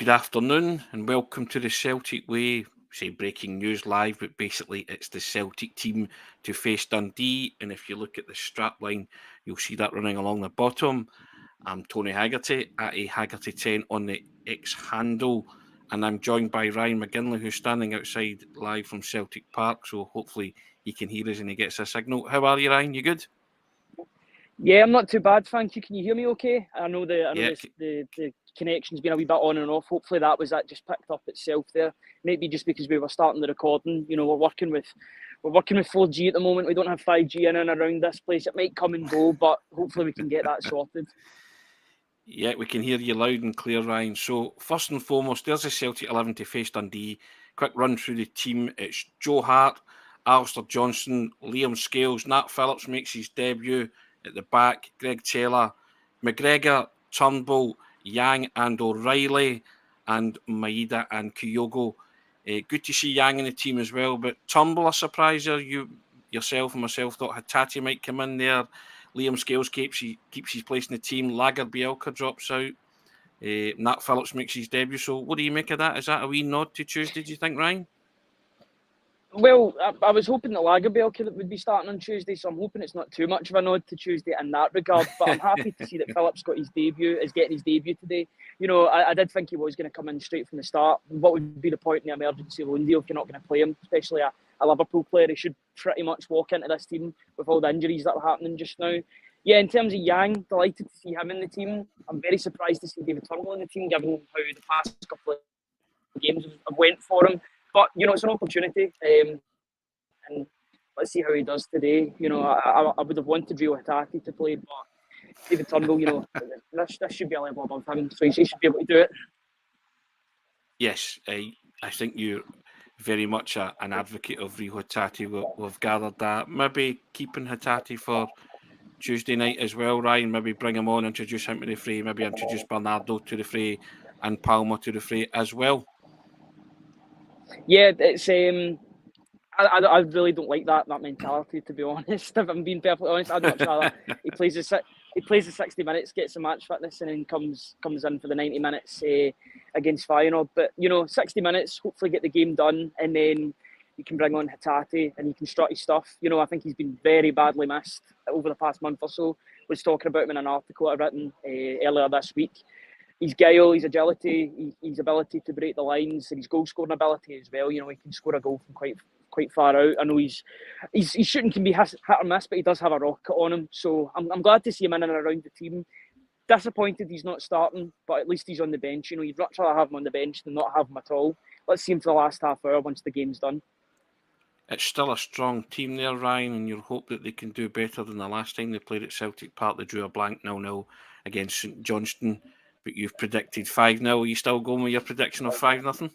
Good afternoon and welcome to the Celtic Way. Say breaking news live, but basically it's the Celtic team to face Dundee. And if you look at the strapline, you'll see that running along the bottom. I'm Tony Haggerty at a Haggerty10 on the X handle, and I'm joined by Ryan McGinlay, who's standing outside live from Celtic Park. So hopefully he can hear us and he gets a signal. How are you, Ryan? You good? Yeah, I'm not too bad, thank you. Can you hear me okay? I know the connection's been a wee bit on and off. Hopefully that just picked up itself there. Maybe just because we were starting the recording. You know, we're working with 4G at the moment. We don't have 5G in and around this place. It might come and go, but hopefully we can get that sorted. Yeah, we can hear you loud and clear, Ryan. So first and foremost, there's a Celtic 11 to face Dundee. Quick run through the team. It's Joe Hart, Alistair Johnston, Liam Scales, Nat Phillips makes his debut at the back, Greg Taylor, McGregor, Turnbull, Yang and O'Reilly, and Maeda and Kyogo. Good to see Yang in the team as well, but Turnbull, a surpriser. You yourself and myself thought Haggerty might come in there. Liam Scales keeps his place in the team. Lager Bielka drops out. Nat Phillips makes his debut. So what do you make of that? Is that a wee nod to Tuesday, do you think, Ryan? Well, I was hoping that Lagerbielke would be starting on Tuesday, so I'm hoping it's not too much of a nod to Tuesday in that regard. But I'm happy to see that Phillips is getting his debut today. You know, I did think he was going to come in straight from the start. What would be the point in the emergency loan deal if you're not going to play him, especially a Liverpool player? He should pretty much walk into this team with all the injuries that are happening just now. Yeah, in terms of Yang, delighted to see him in the team. I'm very surprised to see David Turnbull in the team, given how the past couple of games have went for him. But, you know, it's an opportunity, and let's see how he does today. You know, I would have wanted Rio Haggerty to play, but David Turnbull, you know, this should be a level above him, so he should be able to do it. Yes, I think you're very much an advocate of Rio Haggerty. We've gathered that. Maybe keeping Haggerty for Tuesday night as well, Ryan. Maybe bring him on, introduce him to the fray, maybe introduce Bernardo to the fray and Palmer to the fray as well. Yeah, it's I really don't like that mentality, to be honest. If I'm being perfectly honest, I'd much rather he plays the 60 minutes, gets some match fitness, and then comes in for the 90 minutes against Feyenoord. But you know, 60 minutes, hopefully get the game done, and then you can bring on Haggerty and he can strut his stuff. You know, I think he's been very badly missed over the past month or so. I was talking about him in an article I've written earlier this week. His guile, his agility, his ability to break the lines, and his goal scoring ability as well. You know, he can score a goal from quite far out. I know his shooting can be hit or miss, but he does have a rocket on him. So I'm glad to see him in and around the team. Disappointed he's not starting, but at least he's on the bench. You know, you'd much rather have him on the bench than not have him at all. Let's see him for the last half hour once the game's done. It's still a strong team there, Ryan, and you hope that they can do better than the last time they played at Celtic Park. They drew a blank 0-0 against St Johnstone, but you've predicted 5-0. Are you still going with your prediction of 5-0?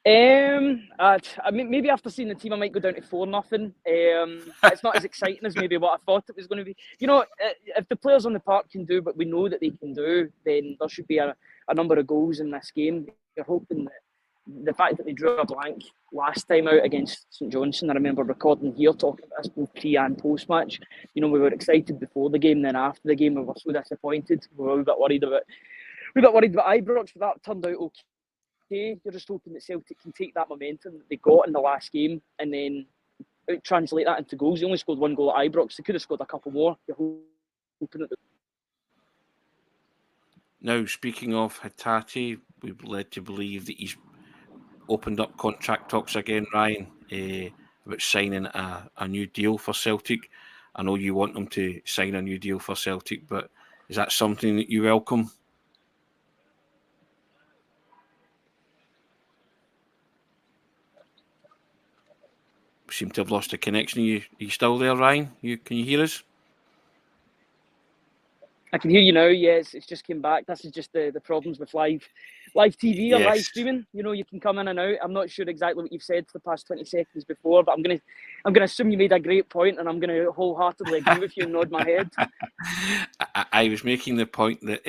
I mean, maybe after seeing the team, I might go down to 4-0. It's not as exciting as maybe what I thought it was going to be. You know, if the players on the park can do what we know that they can do, then there should be a number of goals in this game. You're hoping that the fact that they drew a blank last time out against St Johnstone, I remember recording here talking about this both pre and post match. You know, we were excited before the game, then after the game we were so disappointed. We were a bit worried about Ibrox, but that turned out okay. You're just hoping that Celtic can take that momentum that they got in the last game and then translate that into goals. They only scored one goal at Ibrox. They could have scored a couple more. You're hoping that. Now, speaking of Haggerty, we're led to believe that he's opened up contract talks again, Ryan, about signing a new deal for Celtic. I know you want them to sign a new deal for Celtic, but is that something that you welcome? We seem to have lost the connection. Are you still there, Ryan? Can you hear us? I can hear you now. Yes, it's just came back. This is just the problems with live TV or live streaming. You know, you can come in and out. I'm not sure exactly what you've said for the past 20 seconds before, but I'm gonna assume you made a great point, and I'm gonna wholeheartedly agree with you and nod my head. I was making the point that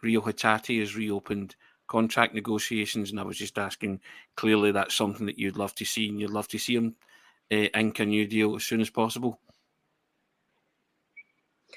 Rio Haggerty has reopened contract negotiations, and I was just asking. Clearly, that's something that you'd love to see, and you'd love to see him ink a new deal as soon as possible.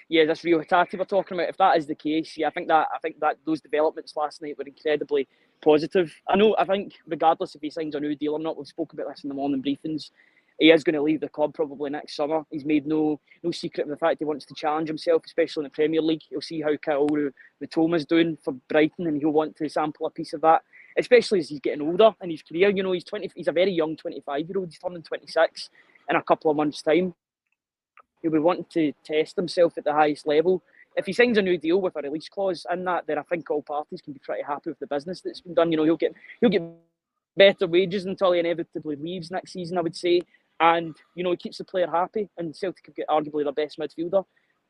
this Rio Hatate we're talking about. If that is the case, I think that those developments last night were incredibly positive. I think regardless if he signs a new deal or not, we've spoken about this in the morning briefings. He is going to leave the club probably next summer. He's made no secret of the fact he wants to challenge himself, especially in the Premier League. He'll see how Kaoru Mitoma's doing for Brighton, and he'll want to sample a piece of that, especially as he's getting older in his career. He's 20. He's a very young 25-year-old. He's turning 26 in a couple of months' time. He'll be wanting to test himself at the highest level. If he signs a new deal with a release clause in that, then I think all parties can be pretty happy with the business that's been done. He'll get better wages until he inevitably leaves next season, I would say. And, he keeps the player happy. And Celtic could get arguably their best midfielder,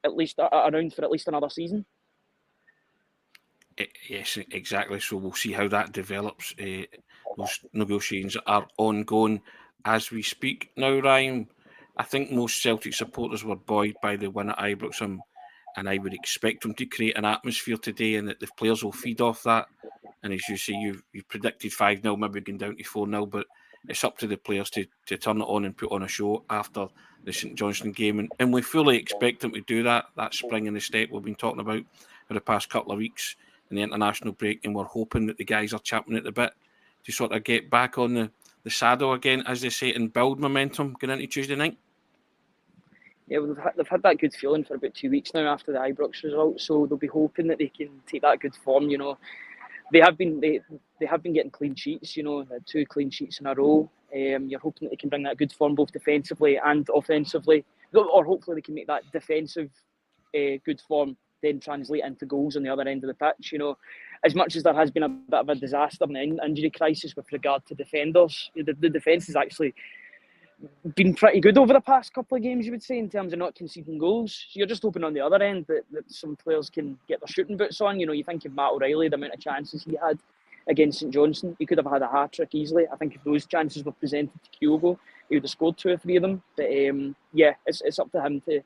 at least around for at least another season. Yes, exactly. So we'll see how that develops. Those negotiations are ongoing as we speak. Now, Ryan, I think most Celtic supporters were buoyed by the win at Ibrox, and I would expect them to create an atmosphere today, and that the players will feed off that. And as you say, you've predicted 5-0, maybe going down to 4-0, but it's up to the players to turn it on and put on a show after the St Johnstone game. And we fully expect them to do that spring in the step we've been talking about for the past couple of weeks in the international break. And we're hoping that the guys are champing at the bit to sort of get back on the saddle again, as they say, and build momentum going into Tuesday night. Yeah, well, they've had that good feeling for about 2 weeks now after the Ibrox result, so they'll be hoping that they can take that good form. They have been getting clean sheets. 2 clean sheets in a row. You're hoping that they can bring that good form both defensively and offensively, or hopefully they can make that defensive good form then translate into goals on the other end of the pitch. As much as there has been a bit of a disaster and injury crisis with regard to defenders, the defence has actually been pretty good over the past couple of games, you would say, in terms of not conceding goals. So you're just hoping on the other end that some players can get their shooting boots on. You think of Matt O'Reilly, the amount of chances he had against St Johnstone, he could have had a hat-trick easily. I think if those chances were presented to Kyogo, he would have scored 2 or 3 of them. But it's up to him to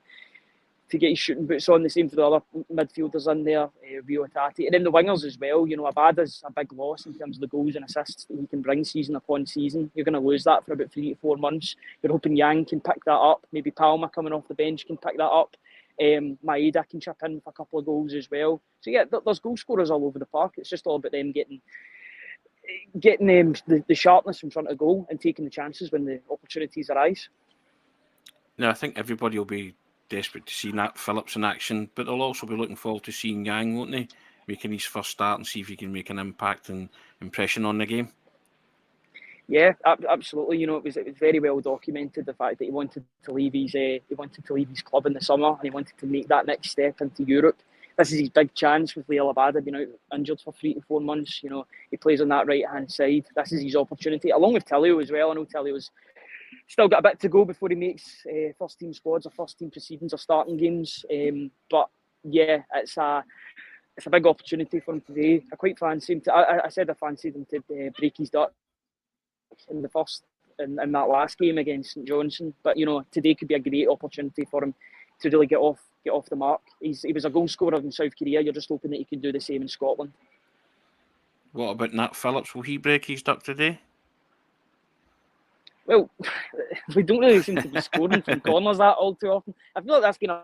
get his shooting boots on. The same for the other midfielders in there, Rio Hatate. And then the wingers as well. Abada's a big loss in terms of the goals and assists that he can bring season upon season. You're going to lose that for about 3 to 4 months. You're hoping Yang can pick that up. Maybe Palma coming off the bench can pick that up. Maeda can chip in with a couple of goals as well. So there's goal scorers all over the park. It's just all about them getting the sharpness in front of goal and taking the chances when the opportunities arise. Now, I think everybody will be desperate to see Nat Phillips in action, but they'll also be looking forward to seeing Yang, won't they? Making his first start and see if he can make an impact and impression on the game. Yeah, absolutely. It was very well documented, the fact that he wanted to leave his club in the summer and he wanted to make that next step into Europe. This is his big chance with Liel Abada being out injured for 3 to 4 months. He plays on that right hand side. This is his opportunity, along with Tellio as well. I know Tellio's still got a bit to go before he makes first team squads or first team proceedings or starting games. But it's a big opportunity for him today. I quite fancy him. I said I fancied him to break his duck in the first in that last game against St Johnstone. But today could be a great opportunity for him to really get off the mark. He was a goal scorer in South Korea. You're just hoping that he can do the same in Scotland. What about Nat Phillips? Will he break his duck today? Well, we don't really seem to be scoring from corners that all too often. I feel like that's been a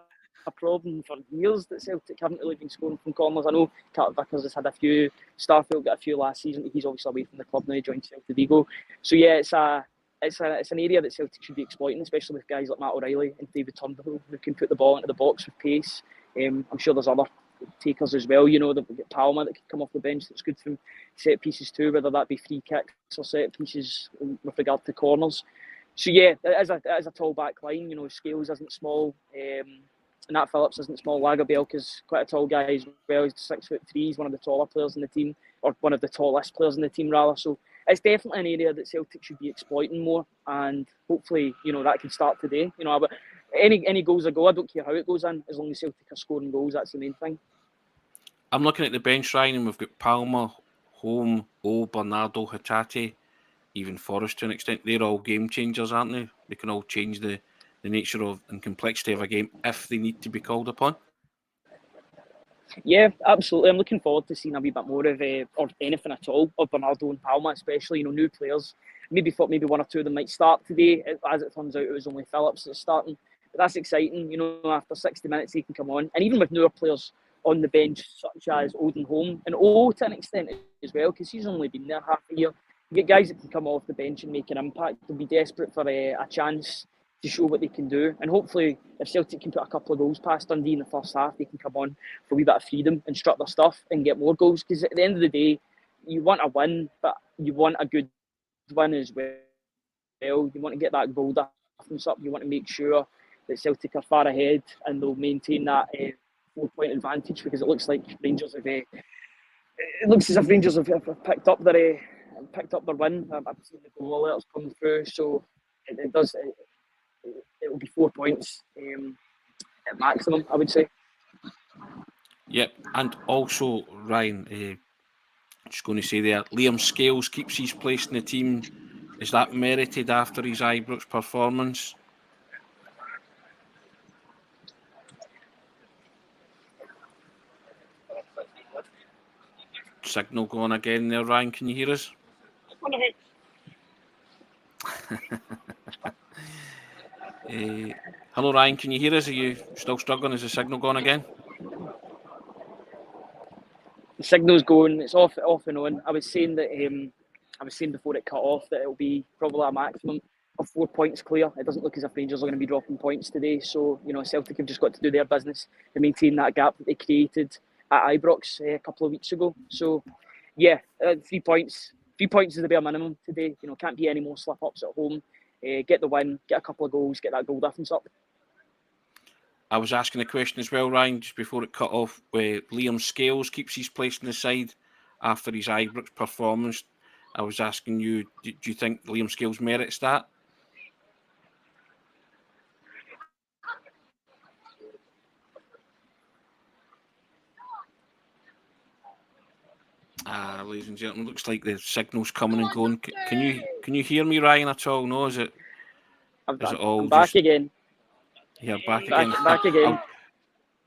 problem for years, that Celtic haven't really been scoring from corners. I know Carter Vickers has had a few, Starfield got a few last season. He's obviously away from the club now, he joined Celtic Vigo. So it's an area that Celtic should be exploiting, especially with guys like Matt O'Reilly and David Turnbull who can put the ball into the box with pace. I'm sure there's other takers as well. We've got Palma that could come off the bench that's good from set pieces too, whether that be free kicks or set pieces with regard to corners. So it is a tall back line. Scales isn't small. Nat Phillips isn't small. Lagerbielke's quite a tall guy as well. He's 6'3". He's one of the taller players in the team, or one of the tallest players in the team rather. So it's definitely an area that Celtic should be exploiting more, and hopefully that can start today. But any goals a go, I don't care how it goes in, as long as Celtic are scoring goals. That's the main thing. I'm looking at the bench, Ryan, and we've got Palma, Holm, Bernardo, Hatate, even Forrest to an extent. They're all game changers, aren't they? They can all change the nature of and complexity of a game if they need to be called upon. Yeah, absolutely. I'm looking forward to seeing a wee bit more of, or anything at all, of Bernardo and Palma, especially, new players. Maybe thought one or two of them might start today. As it turns out, it was only Phillips that's starting. But that's exciting, you know, after 60 minutes he can come on. And even with newer players on the bench, such as Odin Holm, and to an extent as well, because he's only been there half a year. You get guys that can come off the bench and make an impact. They'll be desperate for a chance to show what they can do. And hopefully, if Celtic can put a couple of goals past Dundee in the first half, they can come on for a wee bit of freedom and strut their stuff and get more goals. Because at the end of the day, you want a win, but you want a good win as well. You want to get that goal difference up. You want to make sure that Celtic are far ahead and they'll maintain that 4-point advantage, because it looks like Rangers have. It looks as if Rangers have picked up their win. I've seen the goal alerts come through, so it does. It will be 4 points at maximum, I would say. Yep, and also Ryan, just going to say there, Liam Scales keeps his place in the team. Is that merited after his Ibrox performance? Signal going again there, Ryan. Can you hear us? Hello, Ryan. Can you hear us? Are you still struggling? Is the signal gone again? The signal's going. It's off and on. I was saying before it cut off that it'll be probably a maximum of 4 points clear. It doesn't look as if Rangers are going to be dropping points today. So, you know, Celtic have just got to do their business and maintain that gap that they created at Ibrox a couple of weeks ago. So, yeah, 3 points. 3 points is the bare minimum today. You know, can't be any more slip-ups at home. Get the win, get a couple of goals, get that goal difference up. I was asking a question as well, Ryan, just before it cut off, where Liam Scales keeps his place in the side after his Ibrox performance. I was asking you, do you think Liam Scales merits that? Ladies and gentlemen, looks like the signal's coming and going. Can you hear me, Ryan, at all? No, is it all? I'm back again. Yeah, back again. Back again.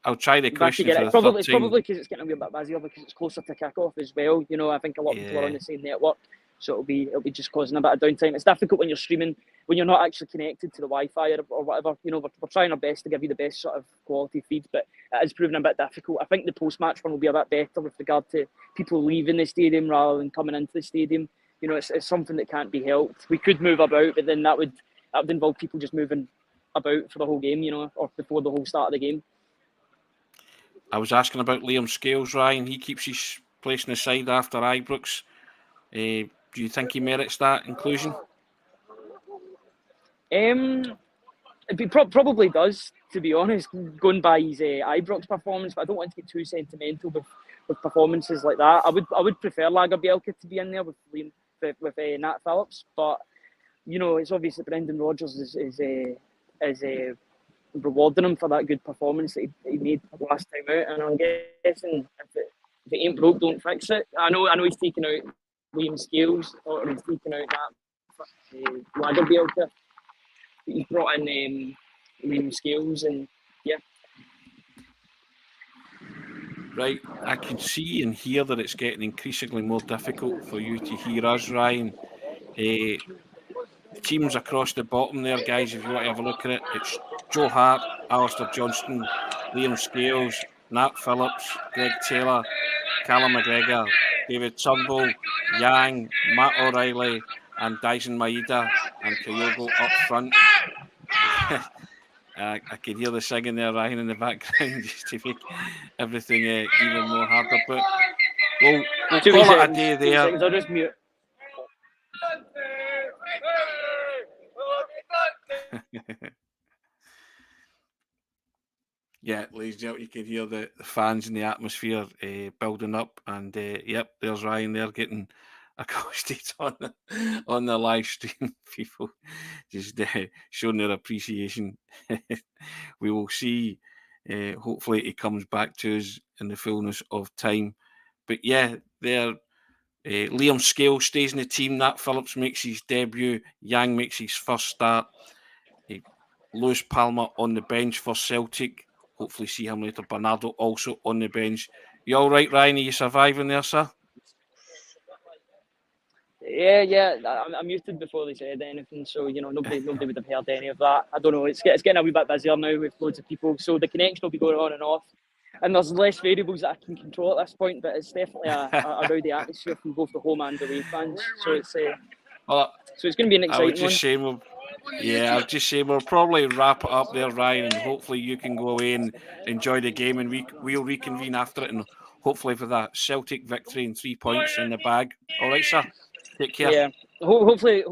I'll try the question for the probably third time. Probably because it's getting a bit busier, because it's closer to kick-off as well. You know, I think a lot of people are on the same network, so it'll be just causing a bit of downtime. It's difficult when you're streaming, when you're not actually connected to the Wi-Fi or whatever. You know, we're trying our best to give you the best sort of quality feed, but it is proving a bit difficult. I think the post-match one will be a bit better with regard to people leaving the stadium rather than coming into the stadium. You know, it's something that can't be helped. We could move about, but then that would involve people just moving about for the whole game, you know, or before the whole start of the game. I was asking about Liam Scales, Ryan. He keeps his place in the side after Ibrox. Do you think he merits that inclusion? It probably does, to be honest, going by his Ibrox performance, but I don't want to get too sentimental with performances like that. I would prefer Lagerbielke to be in there with Liam, with Nat Phillips, but you know, it's obvious that Brendan Rodgers is rewarding him for that good performance that he made last time out, and I'm guessing if it ain't broke, don't fix it. I know he's taking out Liam Scales, or he's taking out that Lagerbielke. He brought in Liam Scales, and yeah. Right, I can see and hear that it's getting increasingly more difficult for you to hear us, Ryan. The teams across the bottom there, guys, if you want to have a look at it, it's Joe Hart, Alistair Johnston, Liam Scales, Nat Phillips, Greg Taylor, Callum McGregor, David Turnbull, Yang, Matt O'Reilly, and Dyson Maeda and Kyogo up front. I can hear the singing there, Ryan, in the background, just to make everything even more harder. But we'll call it a day there. I'll just mute. Yeah, ladies and gentlemen, you can hear the fans in the atmosphere building up, and yep, there's Ryan there getting accosted on the live stream. People just showing their appreciation. We will see. Hopefully, he comes back to us in the fullness of time. But yeah, there. Liam Scales stays in the team. Nat Phillips makes his debut. Yang makes his first start. Lewis Palmer on the bench for Celtic. Hopefully see him later. Bernardo also on the bench. You all right, Ryan? Are you surviving there, sir? Yeah. I muted before they said anything, so nobody would have heard any of that. I don't know. It's getting a wee bit busier now with loads of people, so the connection will be going on and off, and there's less variables that I can control at this point. But it's definitely a rowdy atmosphere from both the home and away fans. So it's Well, so it's going to be an I would exciting just one. say I'll just say we'll probably wrap it up there, Ryan, and hopefully you can go away and enjoy the game, and we'll reconvene after it, and hopefully for that Celtic victory and 3 points in the bag. All right, sir. Take care. Yeah. Hopefully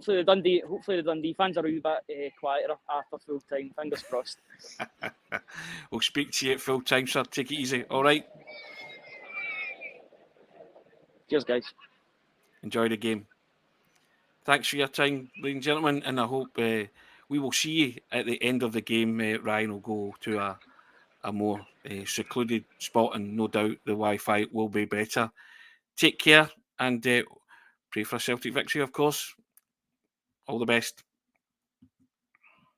the Dundee fans are a wee bit quieter after full time. Fingers crossed. We'll speak to you at full time, sir. Take it easy. All right. Cheers, guys. Enjoy the game. Thanks for your time, ladies and gentlemen, and I hope we will see you at the end of the game. Ryan will go to a more secluded spot, and no doubt the Wi-Fi will be better. Take care and pray for a Celtic victory, of course. All the best.